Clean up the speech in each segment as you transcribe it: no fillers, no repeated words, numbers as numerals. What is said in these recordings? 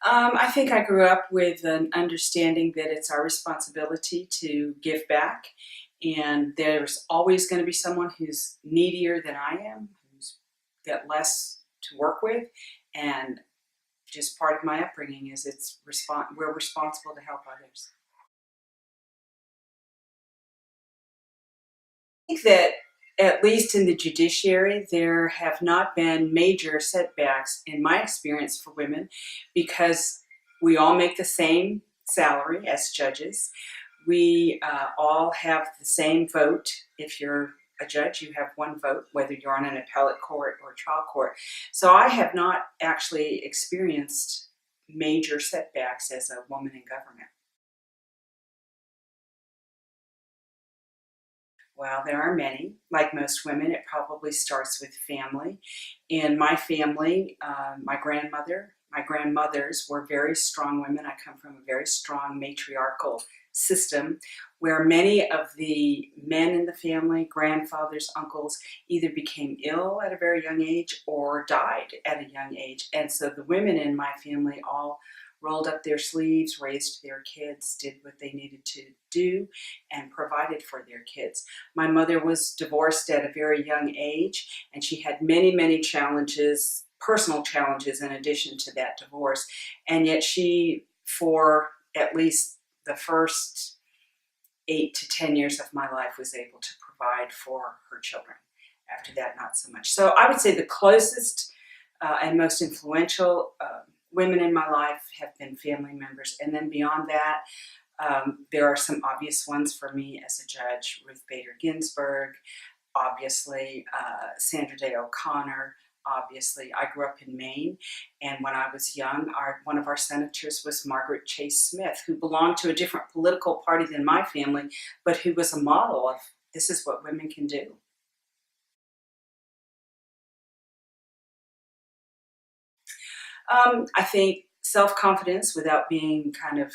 I think I grew up with an understanding that it's our responsibility to give back, and there's always going to be someone who's needier than I am, who's got less to work with, and just part of my upbringing is we're responsible to help others. I think that at least in the judiciary, there have not been major setbacks in my experience for women because we all make the same salary as judges. We all have the same vote. If you're a judge, you have one vote, whether you're on an appellate court or trial court. So I have not actually experienced major setbacks as a woman in government. Well, there are many. Like most women, it probably starts with family. In my family, my grandmothers were very strong women. I come from a very strong matriarchal system where many of the men in the family, grandfathers, uncles, either became ill at a very young age or died at a young age. And so the women in my family all rolled up their sleeves, raised their kids, did what they needed to do, and provided for their kids. My mother was divorced at a very young age, and she had many, many challenges, personal challenges, in addition to that divorce. And yet she, for at least the first 8 to 10 years of my life, was able to provide for her children. After that, not so much. So I would say the closest and most influential women in my life have been family members. And then beyond that, there are some obvious ones for me as a judge: Ruth Bader Ginsburg, obviously, Sandra Day O'Connor. Obviously, I grew up in Maine, and when I was young, one of our senators was Margaret Chase Smith, who belonged to a different political party than my family, but who was a model of this is what women can do. I think self-confidence without being kind of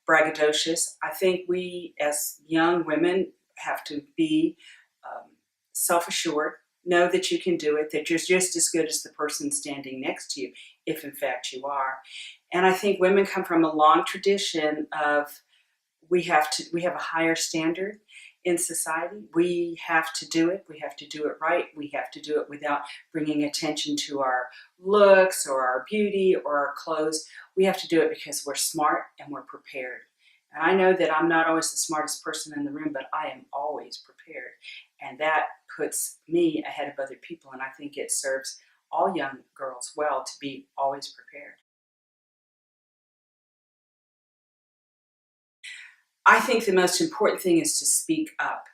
braggadocious. I think we as young women have to be um, self-assured, know that you can do it, that you're just as good as the person standing next to you, if in fact you are. And I think women come from a long tradition of we have a higher standard in society. We have to do it. We have to do it right. We have to do it without bringing attention to our looks or our beauty or our clothes. We have to do it because we're smart and we're prepared. And I know that I'm not always the smartest person in the room, but I am always prepared. And that puts me ahead of other people. And I think it serves all young girls well to be always prepared. I think the most important thing is to speak up.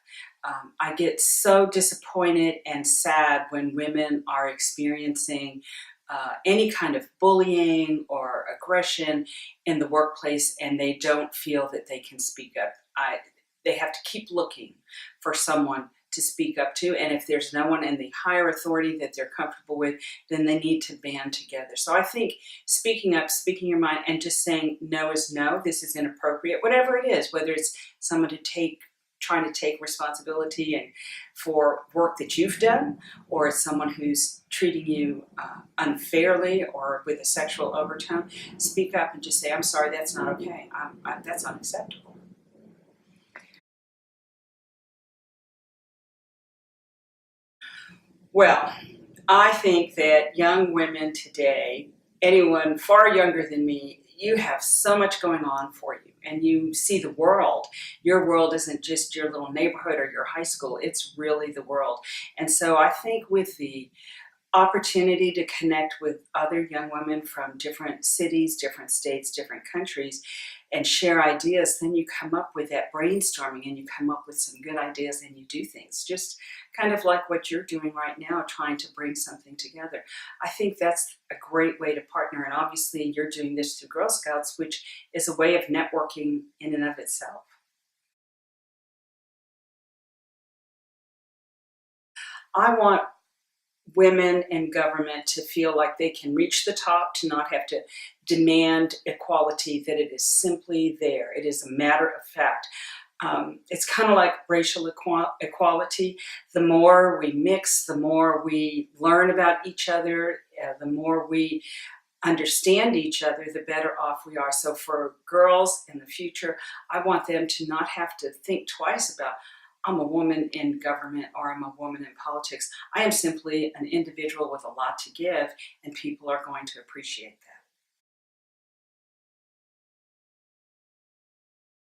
I get so disappointed and sad when women are experiencing any kind of bullying or aggression in the workplace and they don't feel that they can speak up. They have to keep looking for someone to speak up to, and if there's no one in the higher authority that they're comfortable with, then they need to band together. So I think speaking up, speaking your mind, and just saying no is no, this is inappropriate, whatever it is, whether it's someone trying to take responsibility and for work that you've done, or it's someone who's treating you unfairly or with a sexual overtone, speak up and just say, I'm sorry, that's not okay. That's unacceptable. Well, I think that young women today, anyone far younger than me, you have so much going on for you and you see the world. Your world isn't just your little neighborhood or your high school, it's really the world. And so I think with the opportunity to connect with other young women from different cities, different states, different countries, and share ideas, then you come up with that brainstorming and you come up with some good ideas and you do things. Just kind of like what you're doing right now, trying to bring something together. I think that's a great way to partner. And obviously, you're doing this through Girl Scouts, which is a way of networking in and of itself. I want women in government to feel like they can reach the top, to not have to demand equality, that it is simply there. It is a matter of fact. It's kind of like racial equality. The more we mix, the more we learn about each other, the more we understand each other, the better off we are. So for girls in the future, I want them to not have to think twice about, I'm a woman in government or I'm a woman in politics. I am simply an individual with a lot to give, and people are going to appreciate that.